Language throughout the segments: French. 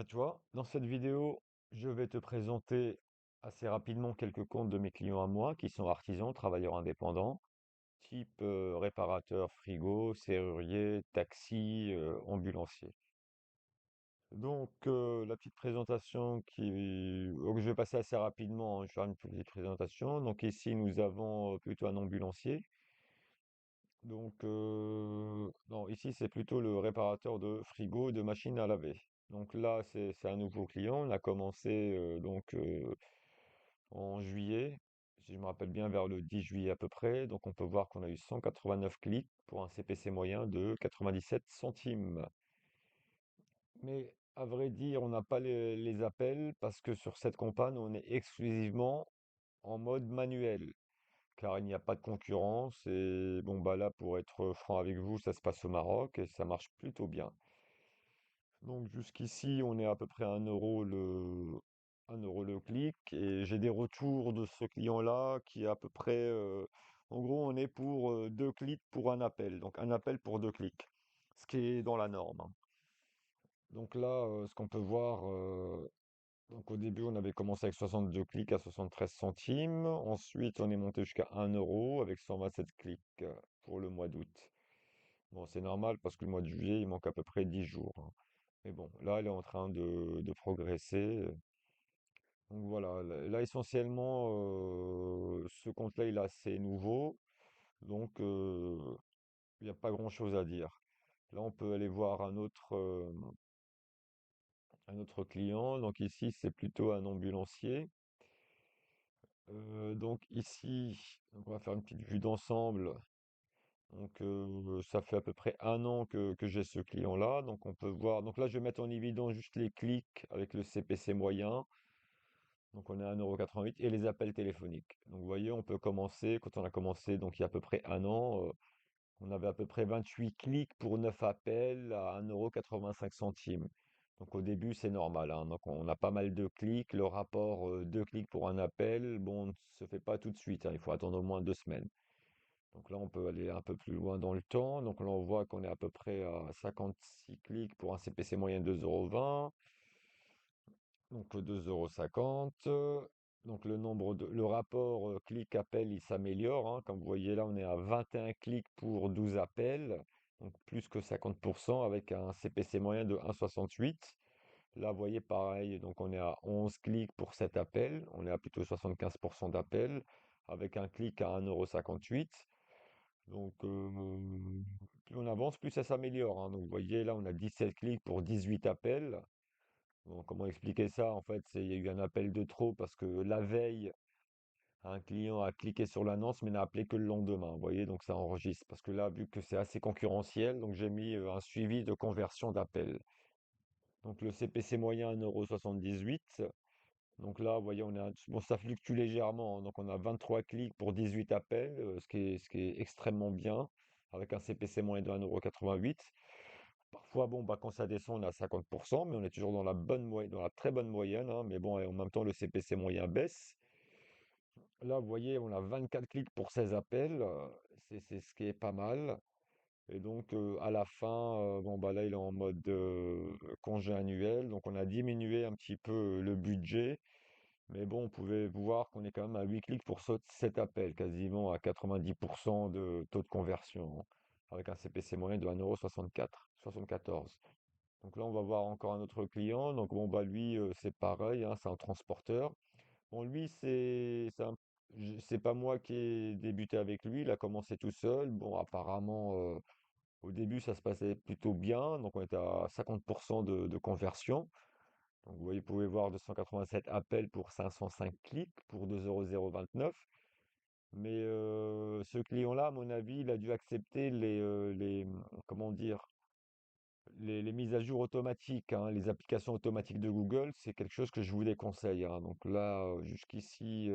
Tu vois, dans cette vidéo, je vais te présenter assez rapidement quelques comptes de mes clients à moi qui sont artisans, travailleurs indépendants, type réparateur frigo, serrurier, taxi, ambulancier. Donc, la petite présentation que je vais passer assez rapidement, hein, je vais faire une petite présentation. Donc ici, nous avons plutôt un ambulancier. Donc, non, ici, c'est plutôt le réparateur de frigo, de machines à laver. Donc là, c'est un nouveau client. On a commencé en juillet, si je me rappelle bien, vers le 10 juillet à peu près. Donc on peut voir qu'on a eu 189 clics pour un CPC moyen de 97 centimes. Mais à vrai dire, on n'a pas les appels parce que sur cette campagne, on est exclusivement en mode manuel car il n'y a pas de concurrence. Et bon, bah là, pour être franc avec vous, ça se passe au Maroc et ça marche plutôt bien. Donc jusqu'ici, on est à peu près à 1 euro le clic. Et j'ai des retours de ce client-là qui est à peu près, en gros, on est pour 2 clics pour un appel. Donc un appel pour 2 clics, ce qui est dans la norme, hein. Donc là, ce qu'on peut voir, donc au début, on avait commencé avec 62 clics à 73 centimes. Ensuite, on est monté jusqu'à 1 euro avec 127 clics pour le mois d'août. Bon, c'est normal parce que le mois de juillet, il manque à peu près 10 jours, hein. Mais bon, là, elle est en train de progresser. Donc voilà, là, essentiellement, ce compte-là, il est assez nouveau. Donc, il n'y a pas grand-chose à dire. Là, on peut aller voir un autre client. Donc ici, c'est plutôt un ambulancier. Donc ici, on va faire une petite vue d'ensemble. Donc ça fait à peu près 1 an que j'ai ce client-là. Donc on peut voir. Donc là, je vais mettre en évidence juste les clics avec le CPC moyen. Donc on est à 1,88 € et les appels téléphoniques. Donc vous voyez, on peut commencer. Quand on a commencé, donc il y a à peu près 1 an, on avait à peu près 28 clics pour 9 appels à 1,85 €. Donc au début, c'est normal, hein. Donc on a pas mal de clics. Le rapport 2 clics pour un appel, bon, ne se fait pas tout de suite, hein. Il faut attendre au moins 2 semaines. Donc là, on peut aller un peu plus loin dans le temps. Donc là, on voit qu'on est à peu près à 56 clics pour un CPC moyen de 2,20 €. Donc 2,50 €. Donc le rapport clic-appel, il s'améliore, hein. Comme vous voyez là, on est à 21 clics pour 12 appels. Donc plus que 50% avec un CPC moyen de 1,68. Là, vous voyez pareil, donc on est à 11 clics pour 7 appels. On est à plutôt 75% d'appels avec un clic à 1,58 €. Donc, plus on avance, plus ça s'améliore, hein. Donc, vous voyez, là, on a 17 clics pour 18 appels. Bon, comment expliquer ça? En fait, il y a eu un appel de trop parce que la veille, un client a cliqué sur l'annonce mais n'a appelé que le lendemain. Vous voyez, donc ça enregistre. Parce que là, vu que c'est assez concurrentiel, donc j'ai mis un suivi de conversion d'appels. Donc, le CPC moyen 1,78 €. Donc là, vous voyez, bon, ça fluctue légèrement, hein. Donc, on a 23 clics pour 18 appels, ce qui est extrêmement bien, avec un CPC moyen de 1,88 €. Parfois, bon, bah, quand ça descend, on est à 50%, mais on est toujours dans la bonne moyenne, dans la très bonne moyenne, hein. Mais bon, et en même temps, le CPC moyen baisse. Là, vous voyez, on a 24 clics pour 16 appels, c'est ce qui est pas mal. Et donc, à la fin, bon, bah là, il est en mode congé annuel. Donc, on a diminué un petit peu le budget. Mais bon, on pouvait voir qu'on est quand même à 8 clics pour 7 appels, quasiment à 90% de taux de conversion, hein, avec un CPC moyen de 1,74 €. Donc là, on va voir encore un autre client. Donc bon, bah lui, c'est pareil, hein, c'est un transporteur. Bon, lui, c'est pas moi qui ai débuté avec lui, il a commencé tout seul. Bon, apparemment, au début, ça se passait plutôt bien. Donc on était à 50% de conversion. Donc vous pouvez voir 287 appels pour 505 clics pour 2,029 €. Mais ce client-là, à mon avis, il a dû accepter comment dire, les mises à jour automatiques, hein, les applications automatiques de Google. C'est quelque chose que je vous déconseille, hein. Donc là, jusqu'ici,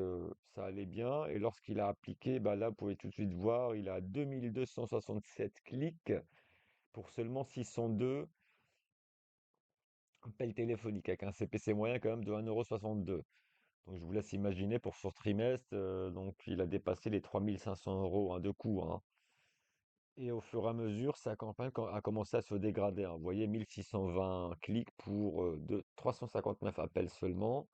ça allait bien. Et lorsqu'il a appliqué, bah là, vous pouvez tout de suite voir, il a 2267 clics pour seulement 602 appels téléphoniques avec un CPC moyen quand même de 1,62 €. Donc je vous laisse imaginer pour ce trimestre, donc il a dépassé les 3 500 € hein, de coût, hein. Et au fur et à mesure, sa campagne a commencé à se dégrader, hein. Vous voyez, 1620 clics pour 359 appels seulement.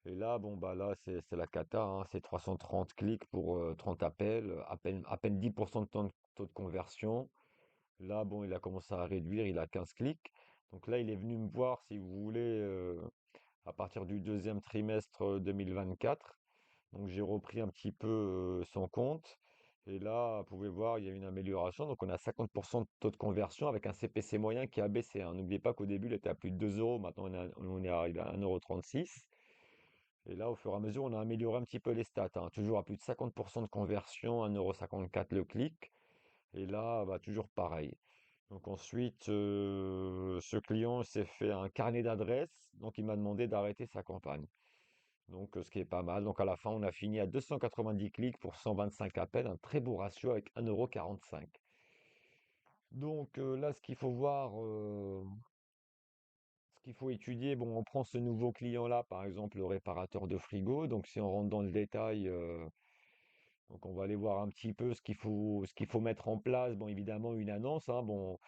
Et là, bon, bah là, c'est la cata, hein. C'est 330 clics pour 30 appels, à peine 10% de taux de conversion. Là, bon, il a commencé à réduire, il a 15 clics. Donc là, il est venu me voir, si vous voulez, à partir du deuxième trimestre 2024. Donc j'ai repris un petit peu son compte. Et là, vous pouvez voir, il y a une amélioration. Donc on a 50% de taux de conversion avec un CPC moyen qui a baissé, hein. N'oubliez pas qu'au début, il était à plus de 2 euros. Maintenant, on est arrivé à 1,36 €. Et là, au fur et à mesure, on a amélioré un petit peu les stats, hein. Toujours à plus de 50% de conversion, 1,54 € le clic. Et là, bah, toujours pareil. Donc ensuite, ce client s'est fait un carnet d'adresses. Donc il m'a demandé d'arrêter sa campagne. Donc, ce qui est pas mal. Donc, à la fin, on a fini à 290 clics pour 125 appels, un très beau ratio avec 1,45 €. Donc, là, ce qu'il faut voir, ce qu'il faut étudier, bon, on prend ce nouveau client-là, par exemple, le réparateur de frigo. Donc, si on rentre dans le détail, donc on va aller voir un petit peu ce qu'il faut mettre en place. Bon, évidemment, une annonce, hein. Bon,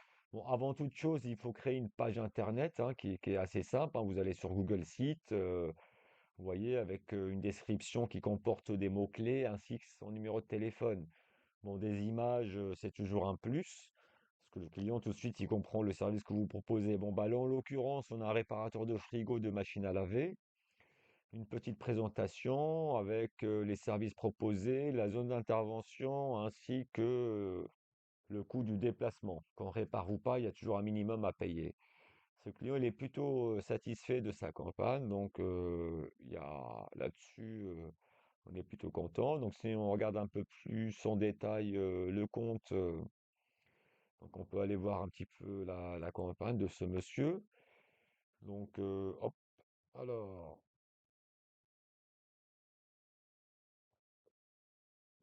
avant toute chose, il faut créer une page internet, hein, qui est assez simple, hein. Vous allez sur Google Sites. Vous voyez, avec une description qui comporte des mots-clés ainsi que son numéro de téléphone. Bon, des images, c'est toujours un plus, parce que le client, tout de suite, il comprend le service que vous proposez. Bon, bah là, en l'occurrence, on a un réparateur de frigo, de machine à laver, une petite présentation avec les services proposés, la zone d'intervention, ainsi que le coût du déplacement. Qu'on répare ou pas, il y a toujours un minimum à payer. Ce client, il est plutôt satisfait de sa campagne, donc il y a là-dessus, on est plutôt content. Donc si on regarde un peu plus en détail le compte, donc on peut aller voir un petit peu la campagne de ce monsieur. Donc hop, alors,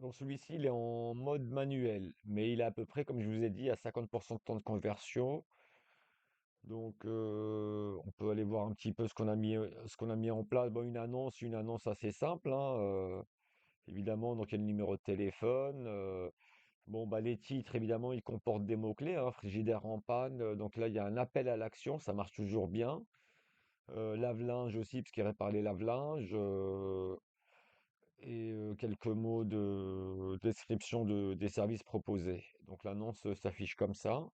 donc celui-ci, il est en mode manuel, mais il est à peu près, comme je vous ai dit, à 50% de temps de conversion. Donc, on peut aller voir un petit peu ce qu'on a mis en place. Bon, une annonce assez simple, hein. Évidemment, donc il y a le numéro de téléphone. Bon, bah, les titres, évidemment, ils comportent des mots-clés, hein. Frigidaire en panne. Donc là, il y a un appel à l'action, ça marche toujours bien. Lave-linge aussi, parce qu'il répare les lave-linges. Et quelques mots de description des services proposés. Donc l'annonce s'affiche comme ça.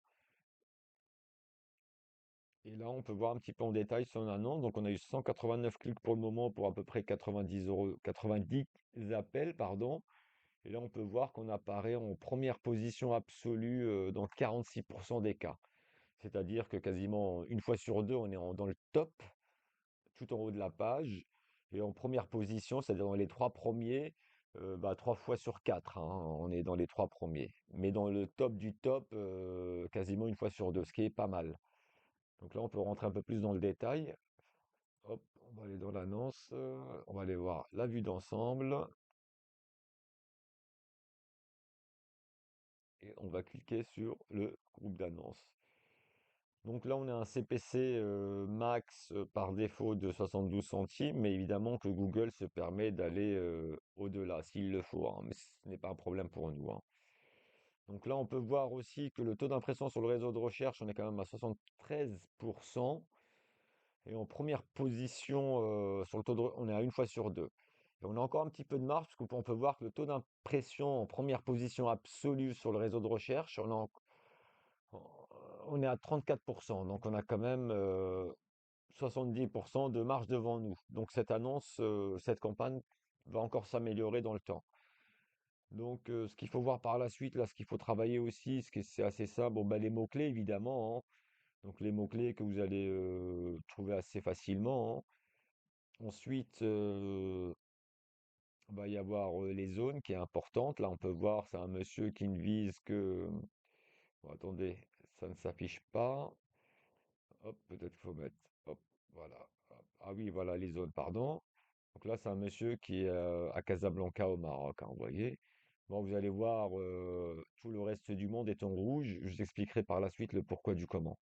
Et là, on peut voir un petit peu en détail son annonce. Donc on a eu 189 clics pour le moment pour à peu près 90 euros, 90 appels, pardon. Et là, on peut voir qu'on apparaît en première position absolue dans 46% des cas. C'est-à-dire que quasiment une fois sur deux, on est dans le top, tout en haut de la page. Et en première position, c'est-à-dire dans les trois premiers, bah, trois fois sur quatre, hein, on est dans les trois premiers. Mais dans le top du top, quasiment une fois sur deux, ce qui est pas mal. Donc là, on peut rentrer un peu plus dans le détail. Hop, on va aller dans l'annonce, on va aller voir la vue d'ensemble et on va cliquer sur le groupe d'annonces. Donc là, on a un CPC max par défaut de 72 centimes, mais évidemment que Google se permet d'aller au-delà s'il le faut, hein, mais ce n'est pas un problème pour nous, hein. Donc là, on peut voir aussi que le taux d'impression sur le réseau de recherche, on est quand même à 73%. Et en première position sur le on est à une fois sur deux. Et on a encore un petit peu de marge, parce qu'on peut voir que le taux d'impression en première position absolue sur le réseau de recherche, on est à 34%. Donc on a quand même 70% de marge devant nous. Donc cette annonce, cette campagne va encore s'améliorer dans le temps. Donc ce qu'il faut voir par la suite, là, ce qu'il faut travailler aussi, c'est assez simple, bon, bah, les mots-clés évidemment, hein. Donc les mots-clés que vous allez trouver assez facilement, hein. Ensuite, va y avoir les zones qui est importante. Là, on peut voir, c'est un monsieur qui ne vise que... Bon, attendez, ça ne s'affiche pas. Hop, peut-être qu'il faut mettre... Hop, voilà. Hop. Ah oui, voilà les zones, pardon. Donc là, c'est un monsieur qui est à Casablanca au Maroc, hein, vous voyez. Bon, vous allez voir, tout le reste du monde est en rouge. Je vous expliquerai par la suite le pourquoi du comment.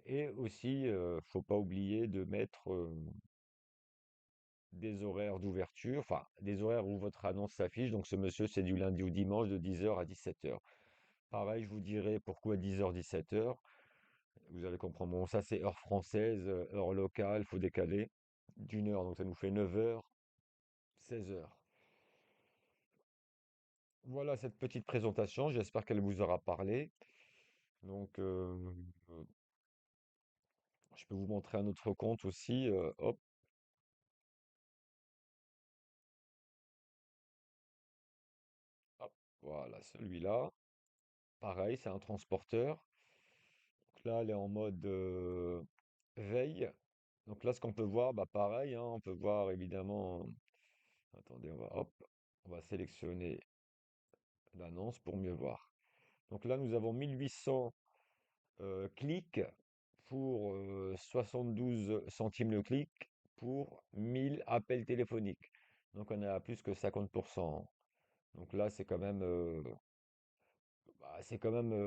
Et aussi, faut pas oublier de mettre des horaires d'ouverture, enfin des horaires où votre annonce s'affiche. Donc ce monsieur, c'est du lundi au dimanche de 10 h à 17 h. Pareil, je vous dirai pourquoi 10h, 17h. Vous allez comprendre. Bon, ça c'est heure française, heure locale, faut décaler d'une heure, donc ça nous fait 9h, 16h. Voilà cette petite présentation, j'espère qu'elle vous aura parlé. Donc, je peux vous montrer un autre compte aussi. Hop, hop, voilà celui-là. Pareil, c'est un transporteur. Donc là, elle est en mode veille. Donc là, ce qu'on peut voir, bah pareil, hein, on peut voir évidemment. Attendez, on va sélectionner l'annonce pour mieux voir. Donc là, nous avons 1800 clics pour 72 centimes le clic pour 1000 appels téléphoniques. Donc on est à plus que 50%. Donc là, c'est quand même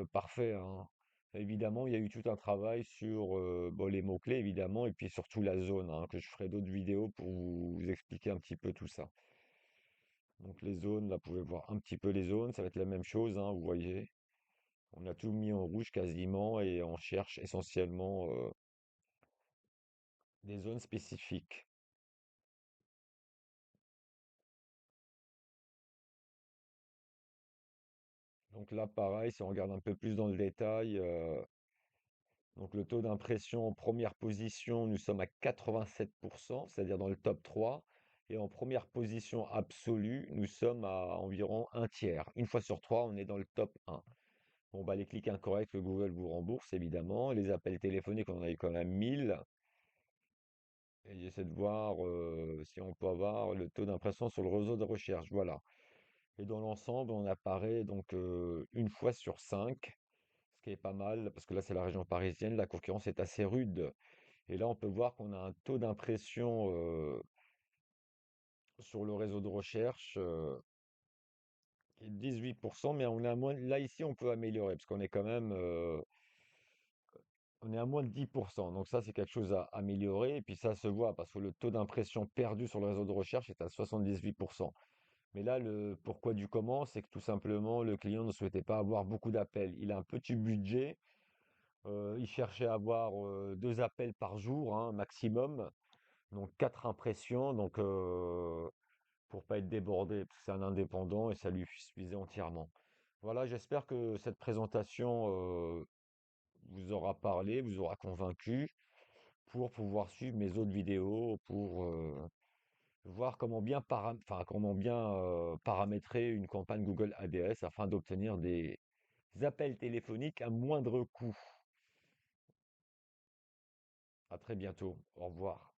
parfait, hein. Évidemment, il y a eu tout un travail sur bon, les mots-clés, évidemment, et puis surtout la zone, hein, que je ferai d'autres vidéos pour vous expliquer un petit peu tout ça. Donc les zones, là, vous pouvez voir un petit peu les zones, ça va être la même chose, hein, vous voyez. On a tout mis en rouge quasiment et on cherche essentiellement des zones spécifiques. Donc là, pareil, si on regarde un peu plus dans le détail, donc le taux d'impression en première position, nous sommes à 87%, c'est-à-dire dans le top 3. Et en première position absolue, nous sommes à environ un tiers. Une fois sur trois, on est dans le top 1. Bon, bah, les clics incorrects, le Google vous rembourse évidemment. Les appels téléphoniques, on en a eu quand même 1000. Et j'essaie de voir si on peut avoir le taux d'impression sur le réseau de recherche. Voilà. Et dans l'ensemble, on apparaît donc une fois sur 5, ce qui est pas mal, parce que là, c'est la région parisienne, la concurrence est assez rude. Et là, on peut voir qu'on a un taux d'impression sur le réseau de recherche qui est de 18%, mais on est à moins, là, ici, on peut améliorer, parce qu'on est quand même, on est à moins de 10%. Donc ça, c'est quelque chose à améliorer. Et puis ça se voit, parce que le taux d'impression perdu sur le réseau de recherche est à 78%. Mais là, le pourquoi du comment, c'est que tout simplement, le client ne souhaitait pas avoir beaucoup d'appels. Il a un petit budget. Il cherchait à avoir 2 appels par jour, hein, maximum. Donc 4 impressions. Donc pour pas être débordé, parce que c'est un indépendant et ça lui suffisait entièrement. Voilà, j'espère que cette présentation vous aura parlé, vous aura convaincu pour pouvoir suivre mes autres vidéos, pour voir comment bien paramétrer une campagne Google ADS afin d'obtenir des appels téléphoniques à moindre coût. À très bientôt. Au revoir.